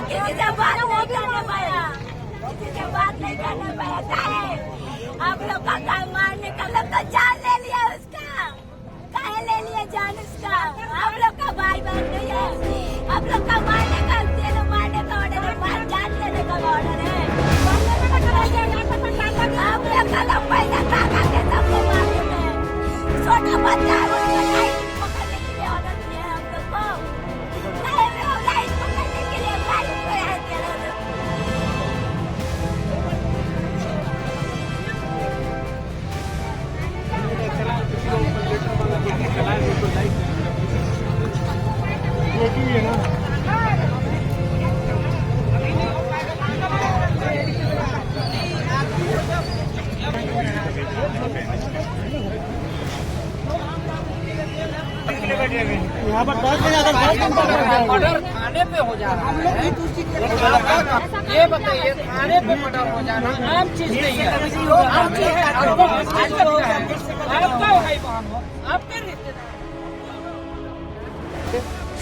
किसी से बात नहीं करने पाया, किसी से बात नहीं करने पाया। काहे आप लोग का काम मारने का लोग तो जान ले लिया उसका, काहे ले लिया जान उसका? आप लोग का भाई बहन नहीं है, आप लोग का मारने का मारने का ऑर्डर है, मार जान लेने का ऑर्डर है। आप लोग का लोग पैसा खा के सबको मार देते हैं। छोटा बच्चा है उसको लाइन पकड़ने के लिए ऑर्डर दिया है हम लोग को, लाइन पकड़ने के लिए लाइन को यहाँ दिया है। यहाँ पर मर्डर थाने पे हो जा रहा है, ये बताइए थाने पे मर्डर हो जाना आम चीज नहीं है, आम चीज है। आपका भाई बहन हो, आपके रिश्तेदार।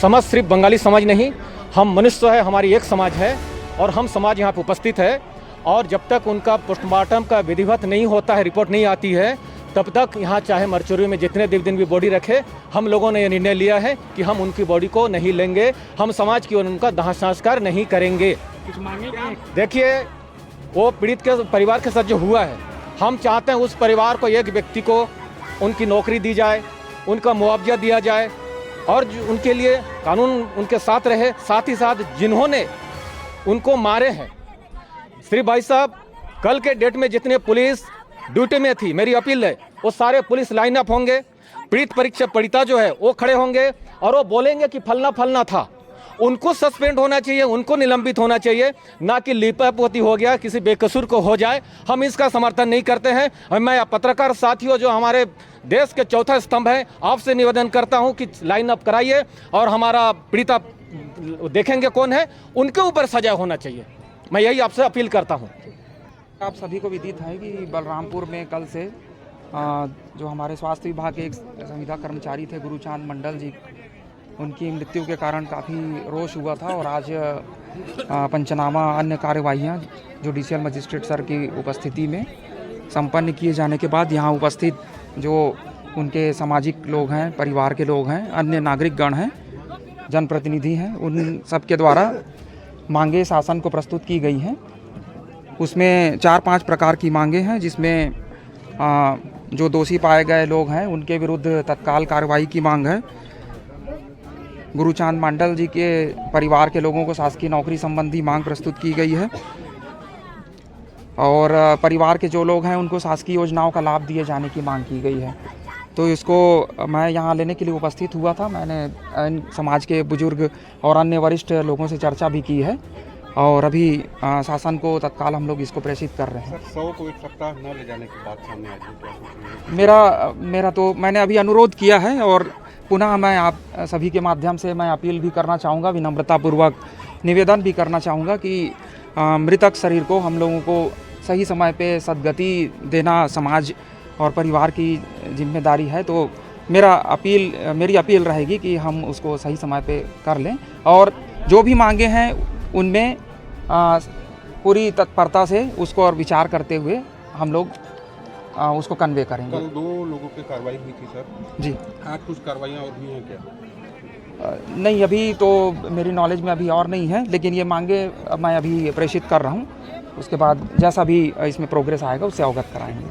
समाज सिर्फ बंगाली समाज नहीं, हम मनुष्य है, हमारी एक समाज है और हम समाज यहाँ पे उपस्थित है। और जब तक उनका पोस्टमार्टम का विधिवत नहीं होता है, रिपोर्ट नहीं आती है, तब तक यहाँ चाहे मर्चुरी में जितने दिन भी बॉडी रखे, हम लोगों ने ये निर्णय लिया है कि हम उनकी बॉडी को नहीं लेंगे, हम समाज की ओर उनका दाह संस्कार नहीं करेंगे। देखिए, वो पीड़ित के परिवार के साथ जो हुआ है, हम चाहते हैं उस परिवार को, एक व्यक्ति को उनकी नौकरी दी जाए, उनका मुआवजा दिया जाए और उनके लिए कानून उनके साथ रहे। साथ ही साथ जिन्होंने उनको मारे हैं, श्री भाई साहब, कल के डेट में जितने पुलिस ड्यूटी में थी, मेरी अपील है वो सारे पुलिस लाइन अप होंगे, पीड़िता जो है वो खड़े होंगे और वो बोलेंगे कि फलना फलना था। उनको सस्पेंड होना चाहिए, उनको निलंबित होना चाहिए, ना कि लीपापोती हो गया किसी बेकसूर को हो जाए। हम इसका समर्थन नहीं करते हैं। मैं पत्रकार साथियों जो हमारे देश के चौथा स्तंभ है, आपसे निवेदन करता हूं कि लाइन अप कराइए और हमारा पीड़िता देखेंगे कौन है, उनके ऊपर सजा होना चाहिए। मैं यही आपसे अपील करता हूं। आप सभी को विदित है कि बलरामपुर में कल से जो हमारे स्वास्थ्य विभाग के एक संविदा कर्मचारी थे गुरुचांद मंडल जी, उनकी मृत्यु के कारण काफ़ी रोष हुआ था और आज पंचनामा अन्य कार्यवाहियाँ जुडिशियल मजिस्ट्रेट सर की उपस्थिति में संपन्न किए जाने के बाद यहाँ उपस्थित जो उनके सामाजिक लोग हैं, परिवार के लोग हैं, अन्य नागरिकगण हैं, जनप्रतिनिधि हैं, उन सबके द्वारा मांगे शासन को प्रस्तुत की गई हैं। उसमें 4-5 प्रकार की मांगे हैं, जिसमें जो दोषी पाए गए लोग हैं उनके विरुद्ध तत्काल कार्रवाई की मांग है। गुरुचांद मंडल जी के परिवार के लोगों को शासकीय नौकरी संबंधी मांग प्रस्तुत की गई है और परिवार के जो लोग हैं उनको शासकीय योजनाओं का लाभ दिए जाने की मांग की गई है। तो इसको मैं यहाँ लेने के लिए उपस्थित हुआ था। मैंने समाज के बुजुर्ग और अन्य वरिष्ठ लोगों से चर्चा भी की है और अभी शासन को तत्काल हम लोग इसको प्रेषित कर रहे हैं। सर, 100 को एक सप्ताह न ले जाने की बात सामने आई है। मेरा तो मैंने अभी अनुरोध किया है और पुनः मैं आप सभी के माध्यम से मैं अपील भी करना चाहूँगा, विनम्रतापूर्वक निवेदन भी करना चाहूँगा कि मृतक शरीर को हम लोगों को सही समय पे सद्गति देना समाज और परिवार की जिम्मेदारी है। तो मेरी अपील रहेगी कि हम उसको सही समय पे कर लें और जो भी मांगे हैं उनमें पूरी तत्परता से उसको और विचार करते हुए हम लोग उसको कन्वे करेंगे। कल 2 लोगों की कार्रवाई हुई थी सर जी। आज कुछ कार्रवाइयाँ और भी हैं क्या? नहीं, अभी तो मेरी नॉलेज में अभी और नहीं है, लेकिन ये मांगे मैं अभी प्रेषित कर रहा हूँ। उसके बाद जैसा भी इसमें प्रोग्रेस आएगा उससे अवगत कराएंगे।